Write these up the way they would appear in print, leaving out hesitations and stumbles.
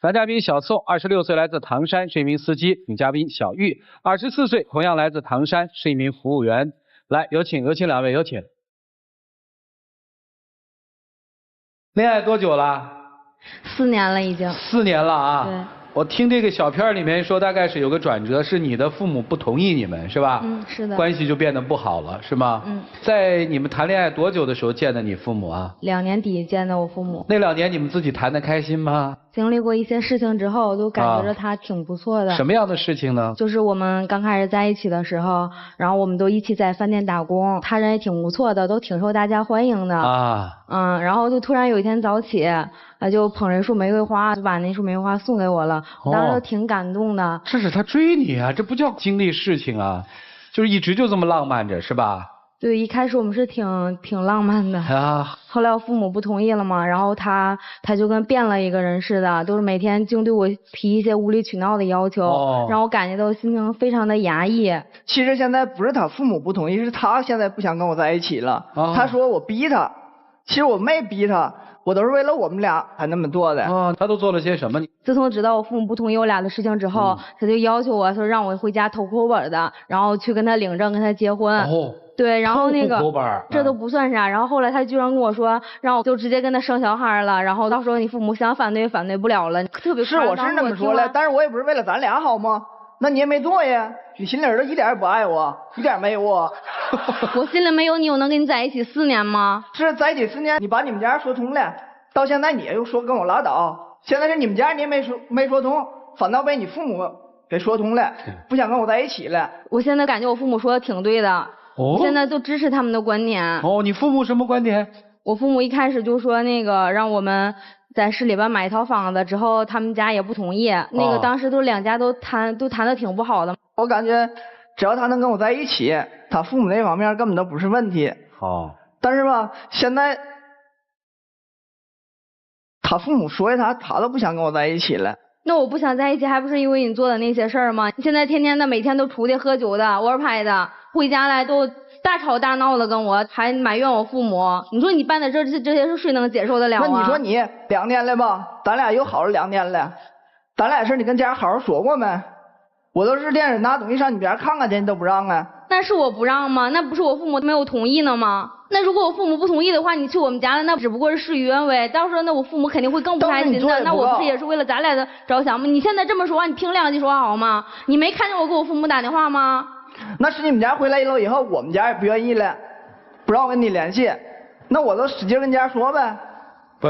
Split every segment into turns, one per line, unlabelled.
男嘉宾小宋，26岁，来自唐山，是一名司机；女嘉宾小玉，24岁，同样来自唐山，是一名服务员。来，有请两位，有请。恋爱多久了
？4年了，已经。
4年了啊。
对。
我听这个小片里面说，大概是有个转折，是你的父母不同意你们，是吧？
是的。
关系就变得不好了，是吗？在你们谈恋爱多久的时候见的你父母啊
？2年底见的我父母。
那2年你们自己谈得开心吗？
经历过一些事情之后，都感觉着他挺不错的。
什么样的事情呢？
就是我们刚开始在一起的时候，然后我们都一起在饭店打工，他人也挺不错的，都挺受大家欢迎的。然后就突然有一天早起，就捧着一束玫瑰花，就把那束玫瑰花送给我了，当时就挺感动的。
这是他追你啊，这不叫经历事情啊，就是一直就这么浪漫着，是吧？
对，一开始我们是挺浪漫的后来我父母不同意了嘛，然后他就跟变了一个人似的，都是每天净对我提一些无理取闹的要求，让我感觉到心情非常的压抑。
其实现在不是他父母不同意，是他现在不想跟我在一起了。他说我逼他，其实我没逼他，我都是为了我们俩才那么做的。
他都做了些什么？
自从知道我父母不同意我俩的事情之后，他就要求我说让我回家偷口本的，然后去跟他领证跟他结婚。对，然后那个这都不算啥，然后后来他居然跟我说，让我就直接跟他生小孩了，然后到时候你父母想反对反对不了了，特别
是我是那么说的，但是我也不是为了咱俩好吗？那你也没做呀，你心里头一点也不爱我，一点没有我。
我心里没有你，我能跟你在一起4年吗？
是在一起4年，你把你们家说通了，到现在你又说跟我拉倒，现在是你们家你也没说通，反倒被你父母给说通了，不想跟我在一起了。
我现在感觉我父母说的挺对的。现在就支持他们的观点。
你父母什么观点？
我父母一开始就说那个让我们在市里边买一套房子，之后他们家也不同意。那个当时都2家都谈的挺不好的。
我感觉只要他能跟我在一起，他父母那方面根本都不是问题。但是吧，现在他父母说他都不想跟我在一起了。
那我不想在一起，还不是因为你做的那些事儿吗？你现在天天的每天都出去喝酒的玩牌的，回家来都大吵大闹的跟我，还埋怨我父母。你说你办的这些是谁能接受得了啊？
那你说你2年了吧，咱俩又好了2年了，咱俩事你跟家好好说过没？我都是电视拿东西上你家看看去，你都不让啊？
那是我不让吗？那不是我父母没有同意呢吗？那如果我父母不同意的话，你去我们家了，那只不过是事与愿违。到时候那我父母肯定会更不开心的。那我不是也是为了咱俩的着想吗？你现在这么说话，你凭良心说话好吗？你没看见我给我父母打电话吗？
那是你们家回来了以后，我们家也不愿意了，不让我跟你联系，那我都使劲跟家说呗。
不，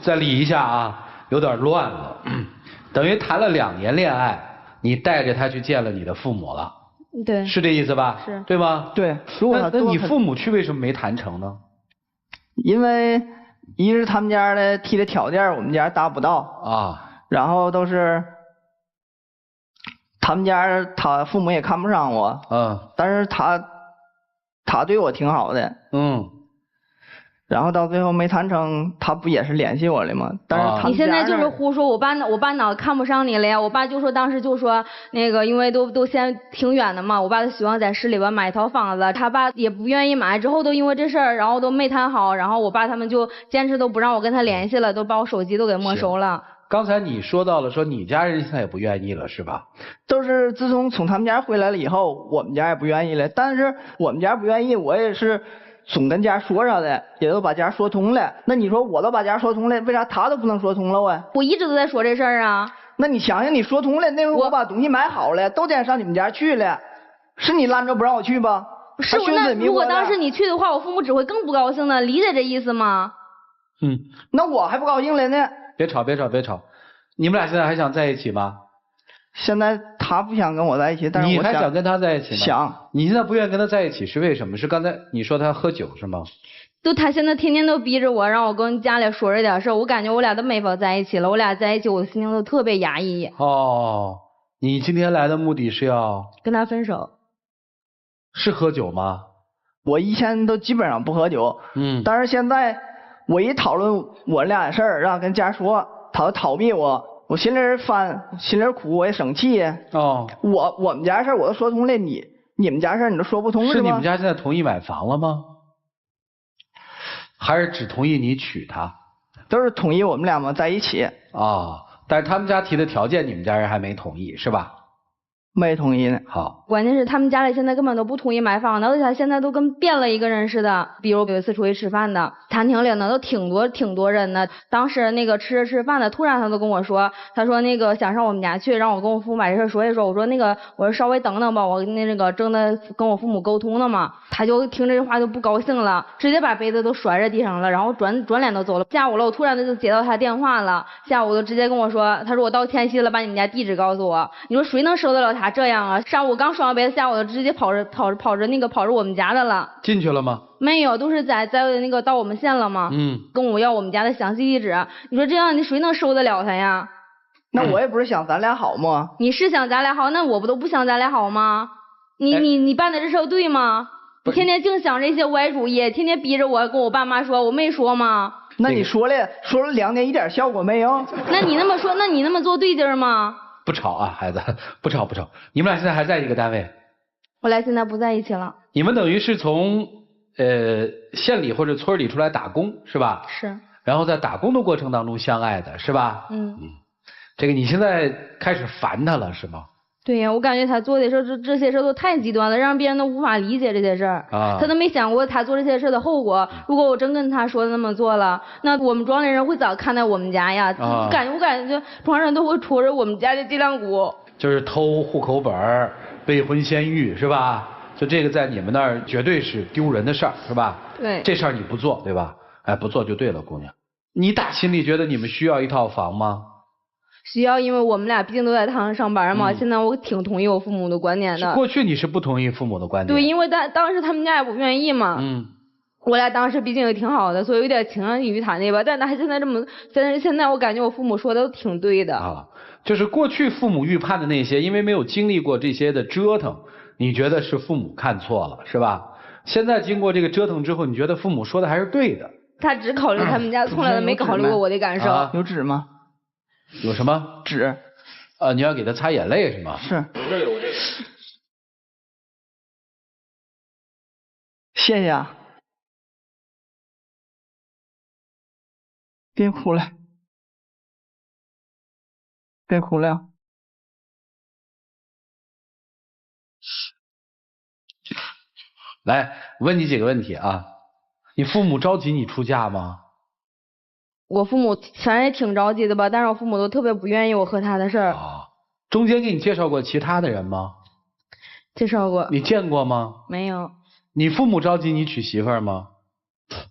再理一下啊，有点乱了。等于谈了2年恋爱，你带着他去见了你的父母了。
对，
是这意思吧？
是，
对吗？
对。
那你父母去为什么没谈成呢？
因为一是他们家的提的条件我们家达不到然后都是他们家他父母也看不上我但是他对我挺好的然后到最后没谈成，他不也是联系我了吗？但是他
你现在就是胡说，我爸哪看不上你了呀？我爸就说当时就说那个，因为都先挺远的嘛，我爸希望在市里边买一套房子，他爸也不愿意买，之后都因为这事儿，然后都没谈好，然后我爸他们就坚持都不让我跟他联系了，都把我手机都给没收了。
刚才你说到了，说你家人现在也不愿意了，是吧？
都是自从他们家回来了以后，我们家也不愿意了。但是我们家不愿意，我也是总跟家说啥的，也都把家说通了。那你说我都把家说通了，为啥他都不能说通了啊？
我一直都在说这事儿啊。
那你想想，你说通了，那回我把东西买好了，都得上你们家去了，是你拦着不让我去吧？
是我那如果当时你去的话，我父母只会更不高兴的，理解这意思吗？
那我还不高兴了呢。
别吵，你们俩现在还想在一起吗？
现在他不想跟我在一起，但是
你还想跟他在一起吗？
想。
你现在不愿意跟他在一起是为什么？是刚才你说他喝酒是吗？
他现在天天都逼着我，让我跟家里说这点事儿，我感觉我俩都没法在一起了。我俩在一起，我心情都特别压抑。
你今天来的目的是要
跟他分手？
是喝酒吗？
我以前都基本上不喝酒，但是现在我一讨论我俩的事儿，让跟家说，他就逃避我，我心里烦，心里苦，我也生气。我们家事儿我都说通了，你们家事儿你都说不通
是你们家现在同意买房了吗？还是只同意你娶她？
都是同意我们俩嘛在一起。
但是他们家提的条件，你们家人还没同意，是吧？
没同意呢。
好，
关键是他们家里现在根本都不同意买房的，而且他现在都跟变了一个人似的。比如有一次出去吃饭的，餐厅里呢都挺多人的。当时那个吃饭的，突然他都跟我说，他说那个想上我们家去，让我跟我父母把这事说一说。我说那个，我说稍微等等吧，我那个正在跟我父母沟通呢嘛。他就听这话就不高兴了，直接把杯子都摔在地上了，然后转脸都走了。下午了，我突然就接到他电话了，下午就直接跟我说，他说我到天溪了，把你们家地址告诉我。你说谁能受得了他这样啊？上午刚刷完杯子，下午就直接跑着我们家的了。
进去了吗？
没有，都是在那个到我们县了嘛。跟我要我们家的详细地址。你说这样你谁能受得了他呀？
那我也不是想咱俩好吗？
你是想咱俩好，那我不都不想咱俩好吗？你办的这事对吗？你天天净想这些歪主意，天天逼着我跟我爸妈说，我没说吗？
那你说了2年一点效果没有？
那你那么说，那你那么做对劲儿吗？
不吵啊，孩子，不吵。你们俩现在还在一个单位？
我俩现在不在一起了。
你们等于是从县里或者村里出来打工是吧？
是。
然后在打工的过程当中相爱的是吧？这个你现在开始烦他了是吗？
对呀，我感觉他做的事这些事都太极端了，让别人都无法理解这些事儿。他都没想过他做这些事的后果。如果我真跟他说的那么做了，那我们庄里人会咋看待我们家呀？我感觉庄人都会戳着我们家的脊梁骨。
就是偷户口本、未婚先育是吧？就这个在你们那儿绝对是丢人的事儿是吧？
对。
这事儿你不做对吧？哎，不做就对了，姑娘。你打心里觉得你们需要一套房吗？
需要，因为我们俩毕竟都在唐山上班嘛。现在我挺同意我父母的观点的。
过去你是不同意父母的观点？
对，因为当时他们家也不愿意嘛。我俩当时毕竟也挺好的，所以有点倾向于他那边。但他现在我感觉我父母说的都挺对的。
啊，就是过去父母预判的那些，因为没有经历过这些的折腾，你觉得是父母看错了是吧？现在经过这个折腾之后，你觉得父母说的还是对的。
他只考虑他们家，从来都没考虑过我的感受。
有纸吗？
有什么
纸？
你要给他擦眼泪是吗？
是。有这个。谢谢啊。别哭了，别哭了。
来，问你几个问题啊。你父母着急你出嫁吗？
我父母反正也挺着急的吧，但是我父母都特别不愿意我和他的事儿。
中间给你介绍过其他的人吗？
介绍过。
你见过吗？
没有。
你父母着急你娶媳妇儿吗？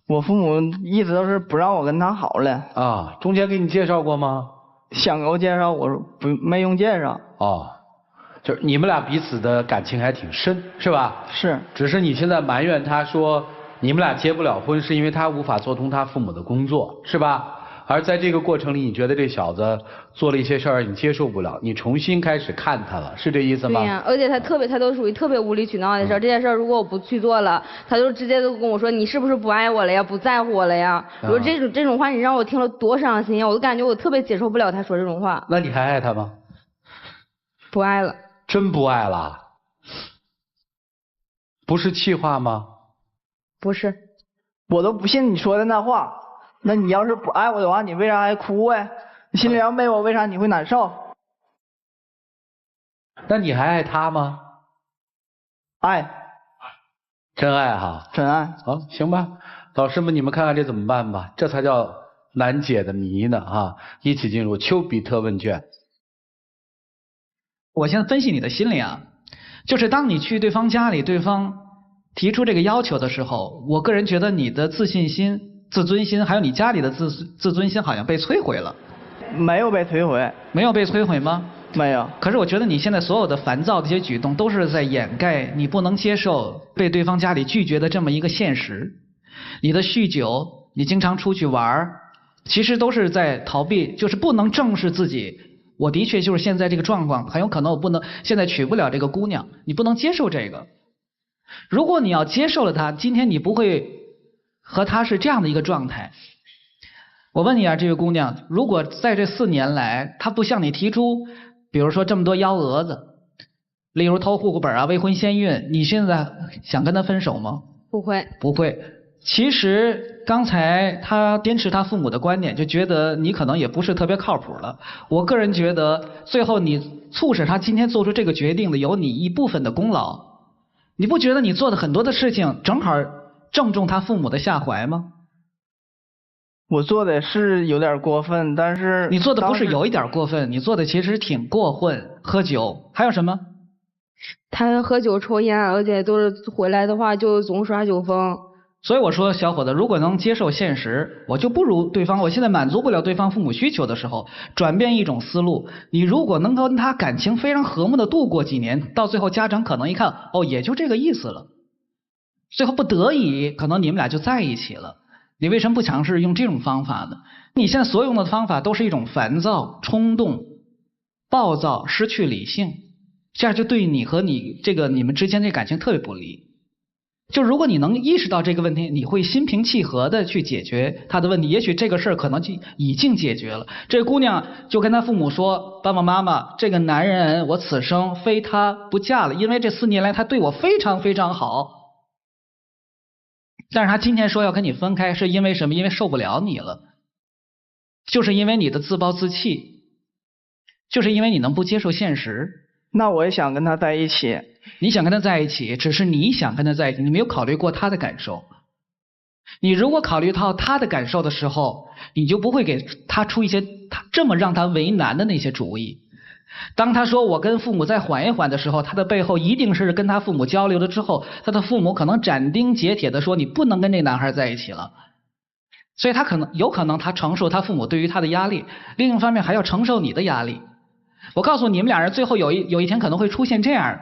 我父母一直都是不让我跟他好了。
啊，中间给你介绍过吗？
想给我介绍，我说没用介绍。
就是你们俩彼此的感情还挺深，是吧？
是。
只是你现在埋怨他说你们俩结不了婚，是因为他无法做通他父母的工作，是吧？而在这个过程里，你觉得这小子做了一些事儿，你接受不了，你重新开始看他了，是这意思吗？
对呀，而且他都属于特别无理取闹的事儿。这件事儿如果我不去做了，他就直接都跟我说你是不是不爱我了呀，不在乎我了呀？我说这种话你让我听了多伤心呀，我都感觉我特别接受不了他说这种话。
那你还爱他吗？
不爱了。
真不爱了？不是气话吗？
不是。
我都不信你说的那话。那你要是不爱我的话，你为啥还哭哎？你心里要没我，为啥你会难受？
那你还爱他吗？
爱。
真爱哈。
真爱。
好，行吧，老师们你们看看这怎么办吧？这才叫难解的谜呢啊！一起进入丘比特问卷。
我先分析你的心理啊，就是当你去对方家里，对方提出这个要求的时候，我个人觉得你的自信心、自尊心，还有你家里的自尊心好像被摧毁了。
没有被摧毁。
没有被摧毁吗？
没有。
可是我觉得你现在所有的烦躁的这些举动，都是在掩盖你不能接受被对方家里拒绝的这么一个现实。你的酗酒，你经常出去玩，其实都是在逃避，就是不能正视自己。我的确就是现在这个状况，很有可能我现在娶不了这个姑娘，你不能接受这个。如果你要接受了她，今天你不会和她是这样的一个状态。我问你啊，这位姑娘，如果在这4年来，她不向你提出，比如说这么多幺蛾子，例如偷户口本啊、未婚先孕，你现在想跟她分手吗？
不会。
不会。其实刚才他坚持他父母的观点，就觉得你可能也不是特别靠谱了。我个人觉得，最后你促使他今天做出这个决定的，有你一部分的功劳。你不觉得你做的很多的事情正好正中他父母的下怀吗？
我做的是有点过分，但是
你做的不是有一点过分，你做的其实挺过分。喝酒还有什么？
他喝酒抽烟，而且都是回来的话就总耍酒疯。
所以我说，小伙子，如果能接受现实，我就不如对方，我现在满足不了对方父母需求的时候，转变一种思路。你如果能够跟他感情非常和睦的度过几年，到最后家长可能一看，哦，也就这个意思了，最后不得已，可能你们俩就在一起了。你为什么不尝试用这种方法呢？你现在所用的方法都是一种烦躁、冲动、暴躁、失去理性，这样就对你和你们之间这感情特别不利。就如果你能意识到这个问题，你会心平气和的去解决他的问题，也许这个事儿可能就已经解决了。这姑娘就跟她父母说，爸爸妈妈，这个男人我此生非他不嫁了，因为这4年来他对我非常非常好。但是他今天说要跟你分开，是因为什么？因为受不了你了，就是因为你的自暴自弃，就是因为你能不接受现实。
那我也想跟他在一起。
你想跟他在一起，只是你想跟他在一起，你没有考虑过他的感受。你如果考虑到他的感受的时候，你就不会给他出一些这么让他为难的那些主意。当他说我跟父母再缓一缓的时候，他的背后一定是跟他父母交流了之后，他的父母可能斩钉截铁的说你不能跟这男孩在一起了。所以他有可能他承受他父母对于他的压力，另一方面还要承受你的压力。我告诉你们俩人最后有一天可能会出现这样，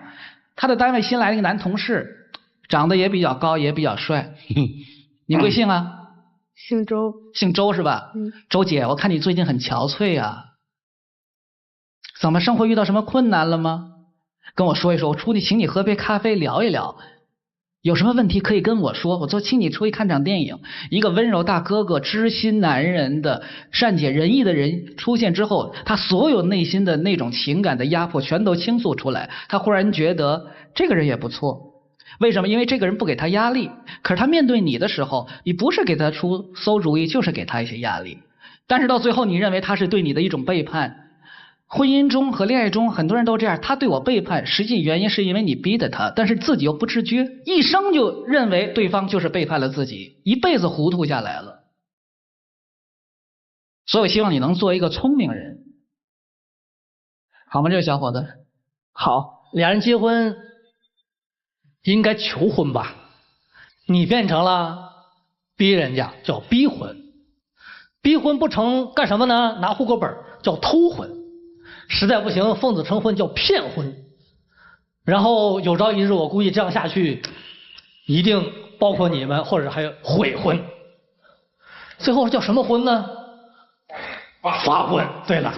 他的单位新来了一个男同事，长得也比较高也比较帅。你贵姓啊？
姓周。
姓周是吧？周姐，我看你最近很憔悴啊，怎么生活遇到什么困难了吗？跟我说一说，我出去请你喝杯咖啡聊一聊，有什么问题可以跟我说，我就请你出去看场电影。一个温柔大哥哥、知心男人的善解人意的人出现之后，他所有内心的那种情感的压迫全都倾诉出来，他忽然觉得这个人也不错。为什么？因为这个人不给他压力，可是他面对你的时候，你不是给他出馊主意，就是给他一些压力。但是到最后你认为他是对你的一种背叛。婚姻中和恋爱中很多人都这样，他对我背叛，实际原因是因为你逼的他，但是自己又不自觉，一生就认为对方就是背叛了自己，一辈子糊涂下来了。所以我希望你能做一个聪明人，好吗？这个小伙子。
好，俩人结婚应该求婚吧，你变成了逼人家，叫逼婚。逼婚不成干什么呢？拿户口本叫偷婚。实在不行，奉子成婚叫骗婚。然后有朝一日，我估计这样下去，一定包括你们，或者还有悔婚。最后叫什么婚呢？发婚。对了，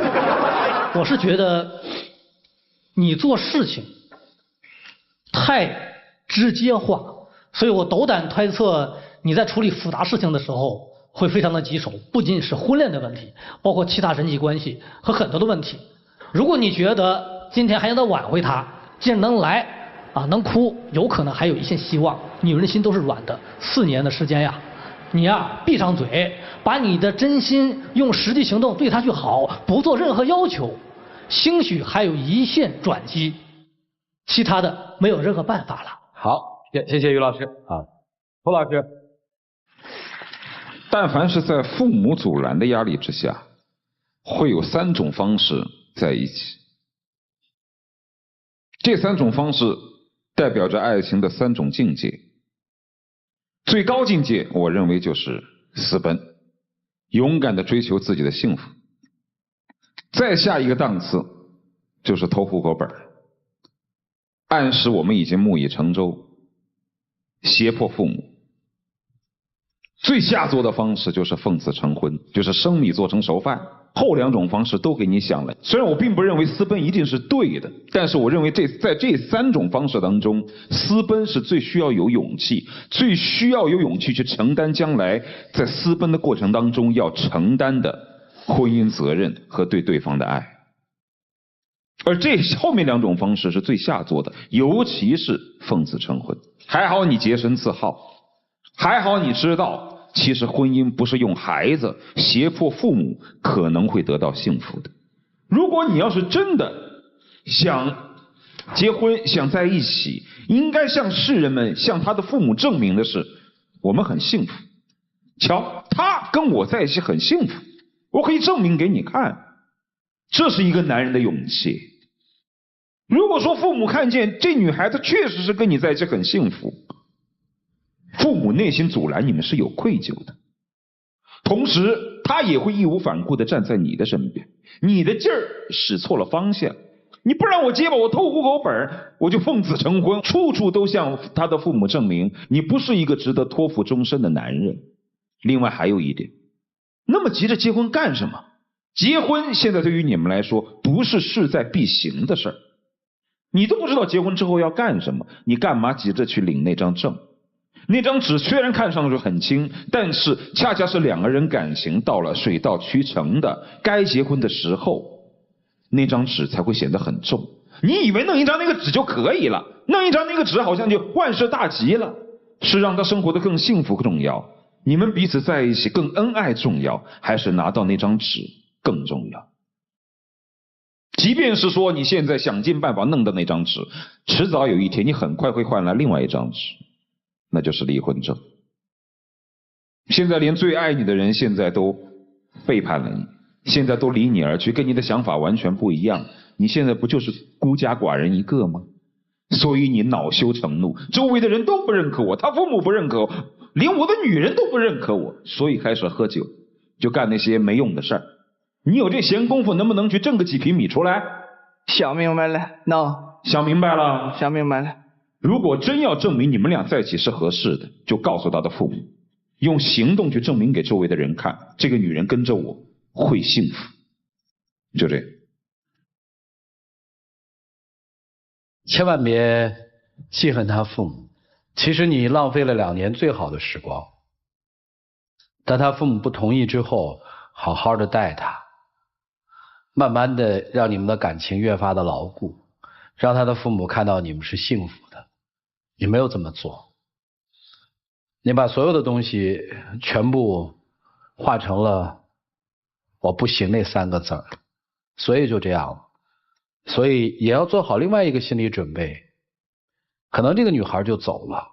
我是觉得你做事情太直接化，所以我斗胆推测你在处理复杂事情的时候会非常的棘手，不仅仅是婚恋的问题，包括其他人际关系和很多的问题。如果你觉得今天还想再挽回他，既然能来啊，能哭，有可能还有一线希望。女人的心都是软的，4年的时间呀，你呀闭上嘴，把你的真心用实际行动对他去好，不做任何要求，兴许还有一线转机，其他的没有任何办法了。
好，谢谢于老师啊，侯老师。
但凡是在父母阻拦的压力之下，会有3种方式在一起。这3种方式代表着爱情的3种境界。最高境界，我认为就是私奔，勇敢地追求自己的幸福。再下一个档次就是偷户口本，暗示我们已经木已成舟，胁迫父母。最下作的方式就是奉子成婚，就是生米做成熟饭。后2种方式都给你想了，虽然我并不认为私奔一定是对的，但是我认为在这3种方式当中，私奔是最需要有勇气，最需要有勇气去承担将来在私奔的过程当中要承担的婚姻责任和对对方的爱。而这后面2种方式是最下作的，尤其是奉子成婚。还好你洁身自好，还好你知道，其实婚姻不是用孩子胁迫父母可能会得到幸福的。如果你要是真的想结婚，想在一起，应该向世人们，向他的父母证明的是，我们很幸福。瞧，他跟我在一起很幸福，我可以证明给你看。这是一个男人的勇气。如果说父母看见这女孩子确实是跟你在一起很幸福，父母内心阻拦你们是有愧疚的，同时他也会义无反顾地站在你的身边。你的劲儿使错了方向，你不让我结吧，我偷户口本，我就奉子成婚，处处都向他的父母证明你不是一个值得托付终身的男人。另外还有一点，那么急着结婚干什么？结婚现在对于你们来说不是势在必行的事儿，你都不知道结婚之后要干什么，你干嘛急着去领那张证？那张纸虽然看上去很轻，但是恰恰是两个人感情到了水到渠成的该结婚的时候，那张纸才会显得很重。你以为弄一张那个纸就可以了，弄一张那个纸好像就万事大吉了，是让他生活得更幸福重要，你们彼此在一起更恩爱重要，还是拿到那张纸更重要？即便是说你现在想尽办法弄的那张纸，迟早有一天你很快会换来另外一张纸，那就是离婚证。现在连最爱你的人现在都背叛了你，现在都离你而去，跟你的想法完全不一样，你现在不就是孤家寡人一个吗？所以你恼羞成怒，周围的人都不认可我，他父母不认可我，连我的女人都不认可我，所以开始喝酒，就干那些没用的事儿。你有这闲工夫，能不能去挣个几匹米出来？
想明白了，
想明白了，
想明白了。
如果真要证明你们俩在一起是合适的，就告诉他的父母，用行动去证明给周围的人看，这个女人跟着我会幸福。就这样。
千万别记恨他父母，其实你浪费了2年最好的时光。但他父母不同意之后，好好的待他，慢慢的让你们的感情越发的牢固，让他的父母看到你们是幸福的。你没有这么做，你把所有的东西全部化成了我不行那3个字儿，所以就这样了。所以也要做好另外一个心理准备，可能这个女孩就走了。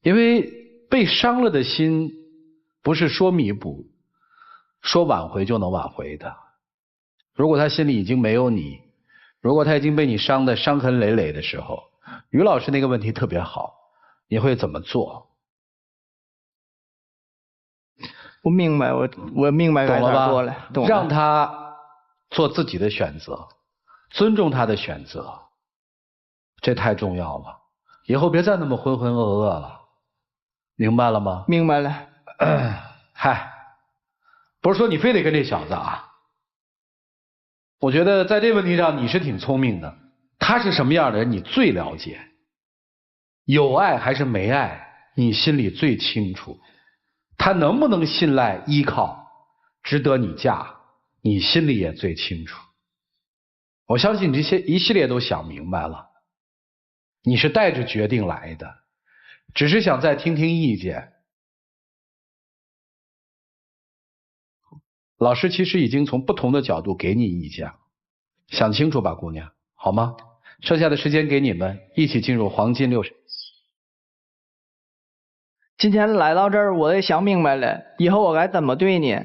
因为被伤了的心不是说弥补说挽回就能挽回的。如果她心里已经没有你，如果她已经被你伤得伤痕累累的时候，于老师那个问题特别好，你会怎么做？
我明白，我明白该咋做了，懂了吧？
让她做自己的选择，尊重她的选择，这太重要了。以后别再那么浑浑噩噩了，明白了吗？
明白了。
嗨，不是说你非得跟这小子啊，我觉得在这问题上你是挺聪明的，他是什么样的人你最了解，有爱还是没爱你心里最清楚，他能不能信赖依靠，值得你嫁，你心里也最清楚。我相信你这些一系列都想明白了，你是带着决定来的，只是想再听听意见。老师其实已经从不同的角度给你意见了，想清楚吧，姑娘，好吗？剩下的时间给你们一起进入黄金60。
今天来到这儿，我也想明白了，以后我该怎么对你？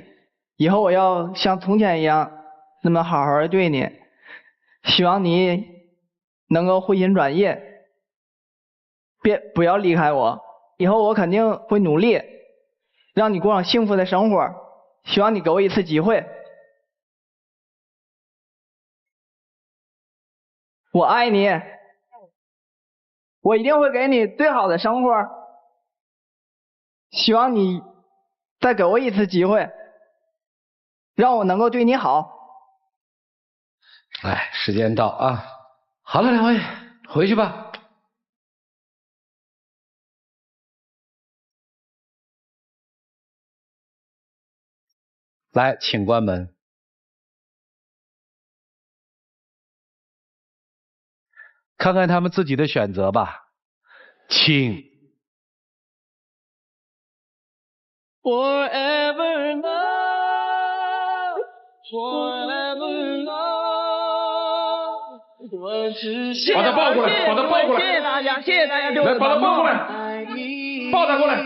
以后我要像从前一样，那么好好的对你。希望你能够回心转意，不要离开我。以后我肯定会努力，让你过上幸福的生活。希望你给我一次机会。我爱你，我一定会给你最好的生活。希望你再给我一次机会，让我能够对你好。
哎，时间到啊！好了，2位回去吧。来，请关门。看看他们自己的选择吧，请。
Forever love, forever love。
把他抱过来，把他抱过来。
谢谢大家，谢谢大家对我的
来，把他抱过来，抱他过来。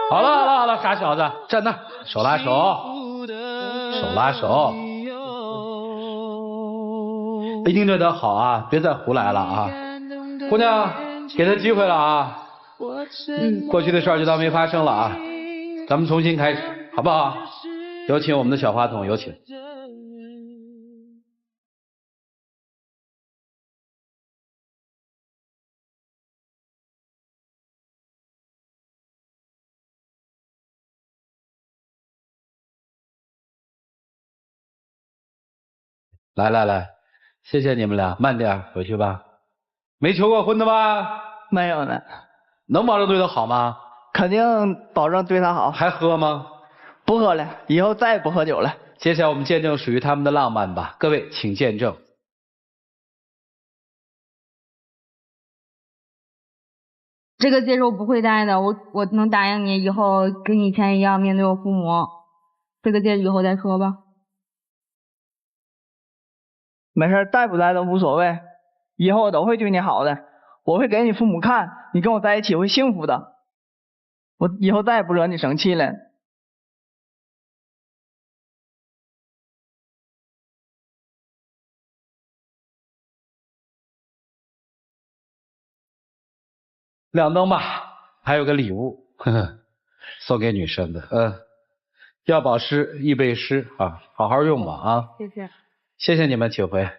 好了好了好了，傻小子，站那，手拉手，手拉手，一定对他好啊，别再胡来了啊！姑娘，给他机会了啊！过去的事儿就当没发生了啊，咱们重新开始，好不好？有请我们的小话筒，有请。来来来，谢谢你们俩，慢点回去吧。没求过婚的吧？
没有呢。
能保证对他好吗？
肯定保证对他好。
还喝吗？
不喝了，以后再也不喝酒了。
接下来我们见证属于他们的浪漫吧，各位请见证。
这个戒指我不会戴的，我能答应你，以后跟以前一样面对我父母。这个戒指以后再说吧。
没事，戴不戴都无所谓，以后我都会对你好的，我会给你父母看，你跟我在一起会幸福的，我以后再也不惹你生气了。
亮灯吧，还有个礼物，呵呵，送给女生的，要保湿易背湿啊，好好用吧啊。
谢谢。
谢谢你们，请回。